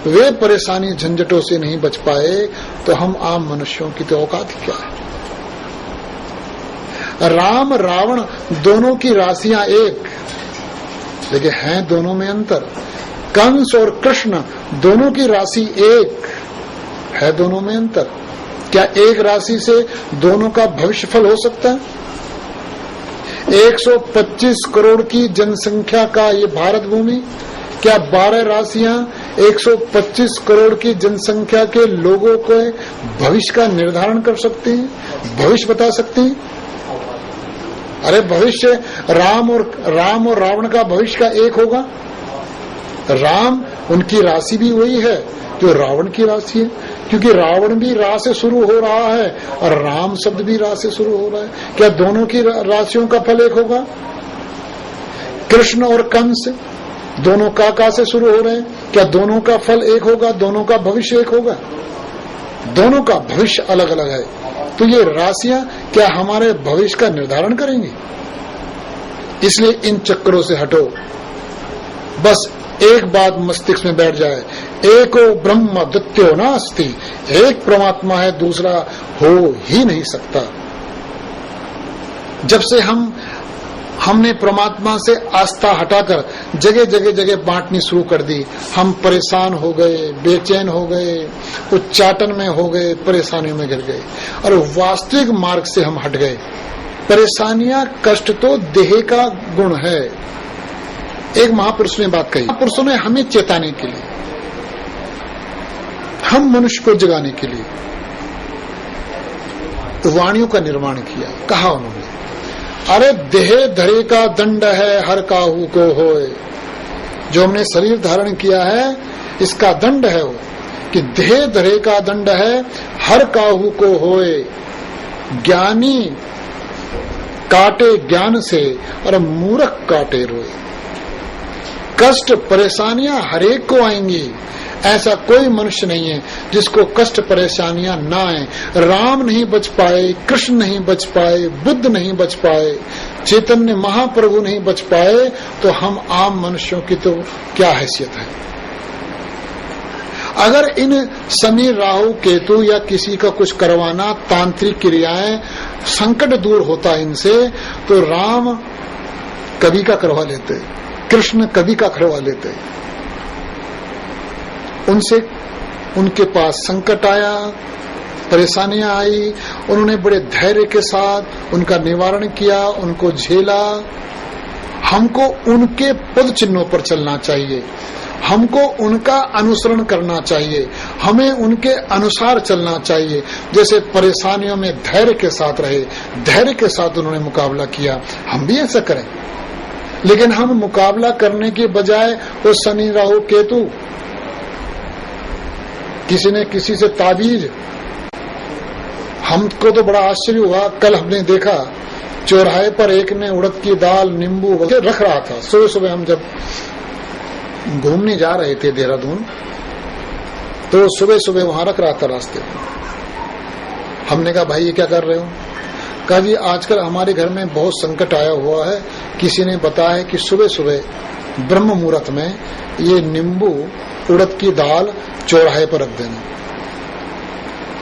वे परेशानी झंझटों से नहीं बच पाए तो हम आम मनुष्यों की तो औकात ही क्या है। राम रावण दोनों की राशियां एक, लेकिन हैं दोनों में अंतर। कंस और कृष्ण दोनों की राशि एक है, दोनों में अंतर। क्या एक राशि से दोनों का भविष्य फल हो सकता है? 125 करोड़ की जनसंख्या का ये भारत भूमि, क्या 12 राशियां 125 करोड़ की जनसंख्या के लोगों को भविष्य का निर्धारण कर सकती हैं, भविष्य बता सकती हैं? अरे भविष्य राम और रावण का भविष्य का एक होगा। राम उनकी राशि भी वही है जो रावण की राशि है, क्योंकि रावण भी रा से शुरू हो रहा है और राम शब्द भी रा से शुरू हो रहा है। क्या दोनों की राशियों का फल एक होगा? कृष्ण और कंस दोनों का से शुरू हो रहे हैं, क्या दोनों का फल एक होगा? दोनों का भविष्य एक होगा? दोनों का भविष्य अलग अलग है। तो ये राशियां क्या हमारे भविष्य का निर्धारण करेंगी? इसलिए इन चक्करों से हटो। बस एक बात मस्तिष्क में बैठ जाए, एको ब्रह्म द्वितीयो नास्ति, एक परमात्मा है, दूसरा हो ही नहीं सकता। जब से हमने परमात्मा से आस्था हटाकर जगह जगह जगह बांटनी शुरू कर दी, हम परेशान हो गए, बेचैन हो गए, उच्चाटन में हो गए, परेशानियों में गिर गए और वास्तविक मार्ग से हम हट गए। परेशानियां, कष्ट तो देह का गुण है। एक महापुरुष ने बात कही, महापुरुषों ने हमें चेताने के लिए, हम मनुष्य को जगाने के लिए वाणियों का निर्माण किया। कहा उन्होंने, अरे देह धरे का दंड है हर काहू को होए। जो हमने शरीर धारण किया है इसका दंड है वो, कि देह धरे का दंड है हर काहू को होए। ज्ञानी काटे ज्ञान से और मूर्ख काटे रोए। कष्ट परेशानियां हरेक को आएंगी, ऐसा कोई मनुष्य नहीं है जिसको कष्ट परेशानियां ना आए। राम नहीं बच पाए, कृष्ण नहीं बच पाए, बुद्ध नहीं बच पाए, चैतन्य महाप्रभु नहीं बच पाए, तो हम आम मनुष्यों की तो क्या हैसियत है। अगर इन शनि राहु केतु या किसी का कुछ करवाना, तांत्रिक क्रियाएं, संकट दूर होता इनसे, तो राम कभी का करवा लेते, कृष्ण कभी का करवा लेते। उनसे उनके पास संकट आया, परेशानियां आई, उन्होंने बड़े धैर्य के साथ उनका निवारण किया, उनको झेला। हमको उनके पद चिन्हों पर चलना चाहिए, हमको उनका अनुसरण करना चाहिए, हमें उनके अनुसार चलना चाहिए। जैसे परेशानियों में धैर्य के साथ रहे, धैर्य के साथ उन्होंने मुकाबला किया, हम भी ऐसा करें। लेकिन हम मुकाबला करने के बजाय वो शनि राहु केतु, किसी ने किसी से ताबीज, हमको तो बड़ा आश्चर्य हुआ। कल हमने देखा चौराहे पर एक ने उड़द की दाल, नींबू वगैरह रख रहा था। सुबह सुबह हम जब घूमने जा रहे थे देहरादून, तो सुबह सुबह वहां रख रहा था रास्ते पर। हमने कहा भाई ये क्या कर रहे हो? कहा जी आजकल हमारे घर में बहुत संकट आया हुआ है, किसी ने बताया कि सुबह सुबह ब्रह्म मुहूर्त में ये नींबू, उड़द की दाल चौराहे पर रख देना,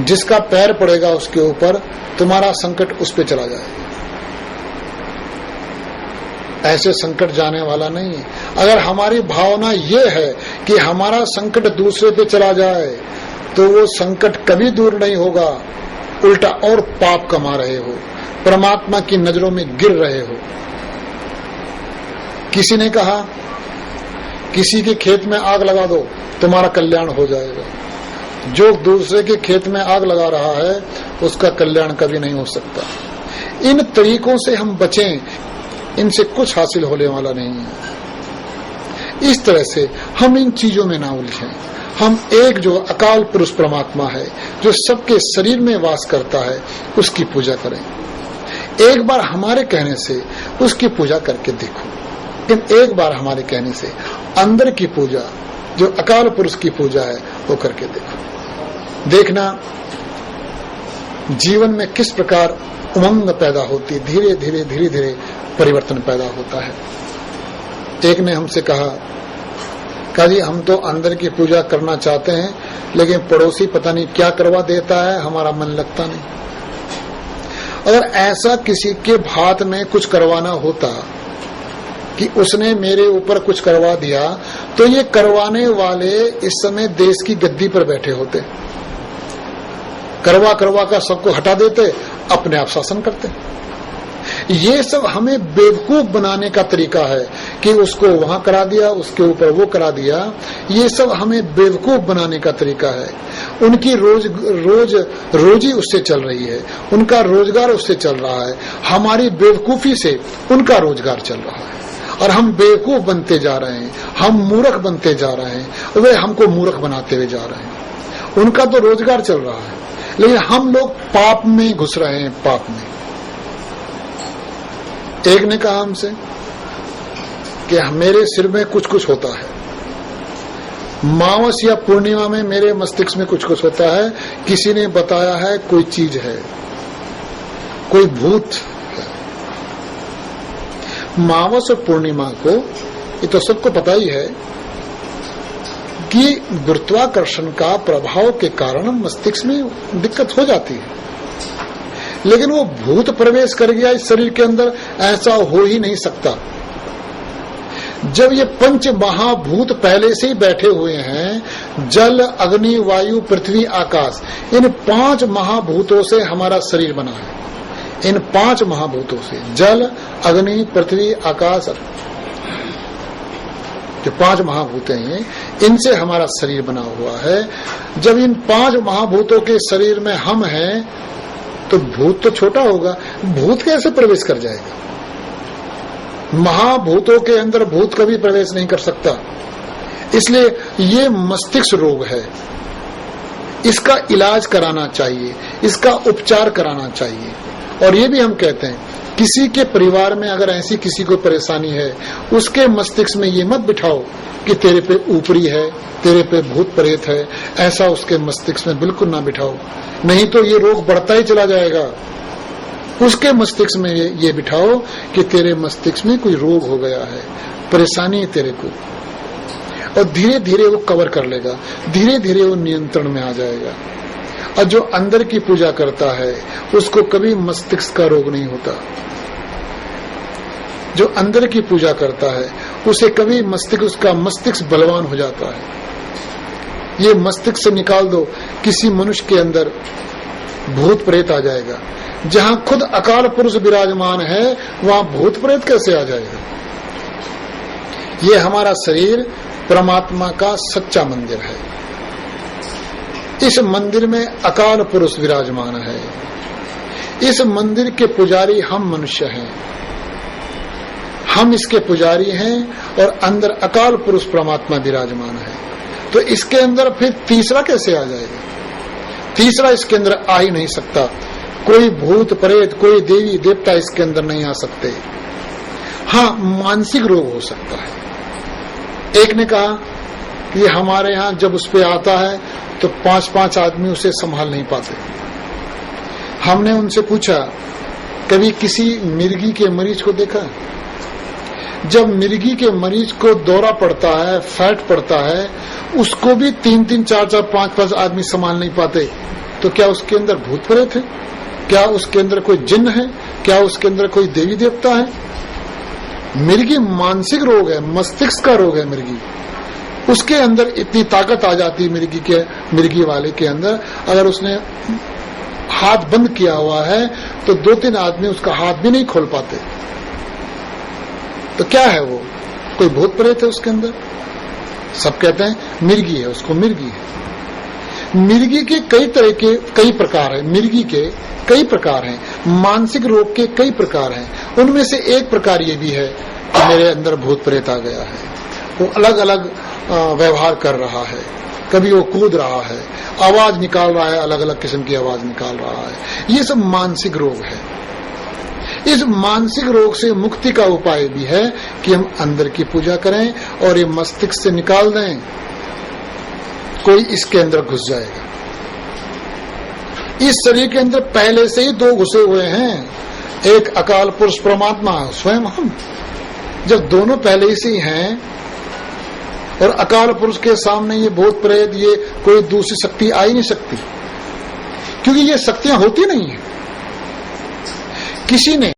जिसका पैर पड़ेगा उसके ऊपर तुम्हारा संकट उस पे चला जाएगा। ऐसे संकट जाने वाला नहीं है। अगर हमारी भावना ये है कि हमारा संकट दूसरे पे चला जाए, तो वो संकट कभी दूर नहीं होगा, उल्टा और पाप कमा रहे हो, परमात्मा की नजरों में गिर रहे हो। किसी ने कहा किसी के खेत में आग लगा दो, तुम्हारा कल्याण हो जाएगा। जो दूसरे के खेत में आग लगा रहा है उसका कल्याण कभी नहीं हो सकता। इन तरीकों से हम बचें, इनसे कुछ हासिल होने वाला नहीं है। इस तरह से हम इन चीजों में ना उलझें। हम एक जो अकाल पुरुष परमात्मा है, जो सबके शरीर में वास करता है, उसकी पूजा करें। एक बार हमारे कहने से उसकी पूजा करके देखो, लेकिन एक बार हमारे कहने से अंदर की पूजा, जो अकाल पुरुष की पूजा है, वो करके देखो। देखना जीवन में किस प्रकार उमंग पैदा होती, धीरे धीरे धीरे धीरे परिवर्तन पैदा होता है। एक ने हमसे कहा कहा जी हम तो अंदर की पूजा करना चाहते हैं, लेकिन पड़ोसी पता नहीं क्या करवा देता है, हमारा मन लगता नहीं। अगर ऐसा किसी के भात में कुछ करवाना होता कि उसने मेरे ऊपर कुछ करवा दिया, तो ये करवाने वाले इस समय देश की गद्दी पर बैठे होते, करवा करवा कर सबको हटा देते, अपने आप शासन करते। ये सब हमें बेवकूफ बनाने का तरीका है कि उसको वहां करा दिया, उसके ऊपर वो करा दिया। ये सब हमें बेवकूफ बनाने का तरीका है। उनकी रोजी उससे चल रही है, उनका रोजगार उससे चल रहा है। हमारी बेवकूफी से उनका रोजगार चल रहा है और हम बेवकूफ बनते जा रहे हैं, हम मूर्ख बनते जा रहे हैं, वे हमको मूर्ख बनाते हुए जा रहे हैं। उनका तो रोजगार चल रहा है, लेकिन हम लोग पाप में घुस रहे हैं, पाप में। एक ने कहा हमसे कि मेरे सिर में कुछ कुछ होता है, मावस या पूर्णिमा में मेरे मस्तिष्क में कुछ कुछ होता है। किसी ने बताया है कोई चीज है, कोई भूत है। मावस और पूर्णिमा को ये तो सबको पता ही है कि गुरुत्वाकर्षण का प्रभाव के कारण मस्तिष्क में दिक्कत हो जाती है, लेकिन वो भूत प्रवेश कर गया इस शरीर के अंदर, ऐसा हो ही नहीं सकता। जब ये पंच महाभूत पहले से ही बैठे हुए हैं, जल अग्नि वायु पृथ्वी आकाश, इन 5 महाभूतों से हमारा शरीर बना है। इन 5 महाभूतों से, जल अग्नि पृथ्वी आकाश, जो 5 महाभूत हैं, इनसे हमारा शरीर बना हुआ है। जब इन 5 महाभूतों के शरीर में हम हैं, तो भूत तो छोटा होगा, भूत कैसे प्रवेश कर जाएगा? महाभूतों के अंदर भूत कभी प्रवेश नहीं कर सकता। इसलिए ये मस्तिष्क रोग है, इसका इलाज कराना चाहिए, इसका उपचार कराना चाहिए। और ये भी हम कहते हैं, किसी के परिवार में अगर ऐसी किसी को परेशानी है, उसके मस्तिष्क में ये मत बिठाओ कि तेरे पे ऊपरी है, तेरे पे भूत प्रेत है, ऐसा उसके मस्तिष्क में बिल्कुल ना बिठाओ, नहीं तो ये रोग बढ़ता ही चला जाएगा। उसके मस्तिष्क में ये बिठाओ कि तेरे मस्तिष्क में कोई रोग हो गया है, परेशानी है तेरे को, और धीरे धीरे वो कवर कर लेगा, धीरे धीरे वो नियंत्रण में आ जाएगा। और जो अंदर की पूजा करता है उसको कभी मस्तिष्क का रोग नहीं होता। जो अंदर की पूजा करता है उसे कभी उसका मस्तिष्क बलवान हो जाता है। ये मस्तिष्क से निकाल दो, किसी मनुष्य के अंदर भूत प्रेत आ जाएगा। जहां खुद अकाल पुरुष विराजमान है, वहां भूत प्रेत कैसे आ जाएगा? ये हमारा शरीर परमात्मा का सच्चा मंदिर है। इस मंदिर में अकाल पुरुष विराजमान है। इस मंदिर के पुजारी हम मनुष्य हैं, हम इसके पुजारी हैं, और अंदर अकाल पुरुष परमात्मा विराजमान है। तो इसके अंदर फिर तीसरा कैसे आ जाएगा? तीसरा इसके अंदर आ ही नहीं सकता। कोई भूत प्रेत, कोई देवी देवता इसके अंदर नहीं आ सकते। हाँ, मानसिक रोग हो सकता है। एक ने कहा कि हमारे यहाँ जब उस पे आता है तो 5-5 आदमी उसे संभाल नहीं पाते। हमने उनसे पूछा, कभी किसी मिर्गी के मरीज को देखा? जब मिर्गी के मरीज को दौरा पड़ता है, फैट पड़ता है, उसको भी 3-3, 4-4, 5-5 आदमी संभाल नहीं पाते। तो क्या उसके अंदर भूत प्रेत है? क्या उसके अंदर कोई जिन्न है? क्या उसके अंदर कोई देवी देवता है? मिर्गी मानसिक रोग है, मस्तिष्क का रोग है मिर्गी। उसके अंदर इतनी ताकत आ जाती है मिर्गी वाले के अंदर, अगर उसने हाथ बंद किया हुआ है तो 2-3 आदमी उसका हाथ भी नहीं खोल पाते। तो क्या है वो? कोई भूत प्रेत है उसके अंदर? सब कहते हैं मिर्गी है, उसको मिर्गी है। मिर्गी के कई प्रकार है। मिर्गी के कई प्रकार हैं, मानसिक रोग के कई प्रकार हैं। उनमें से एक प्रकार ये भी है कि मेरे अंदर भूत प्रेत आ गया है, वो अलग अलग व्यवहार कर रहा है, कभी वो कूद रहा है, आवाज निकाल रहा है, अलग अलग किस्म की आवाज निकाल रहा है। ये सब मानसिक रोग है। इस मानसिक रोग से मुक्ति का उपाय भी है कि हम अंदर की पूजा करें और ये मस्तिष्क से निकाल दें। कोई इसके अंदर घुस जाएगा। इस शरीर के अंदर पहले से ही 2 घुसे हुए हैं, एक अकाल पुरुष परमात्मा, स्वयं हम। जब दोनों पहले से ही हैं और अकाल पुरुष के सामने ये भूत प्रेत, ये कोई दूसरी शक्ति आ ही नहीं सकती, क्योंकि ये शक्तियां होती नहीं है। किसी ने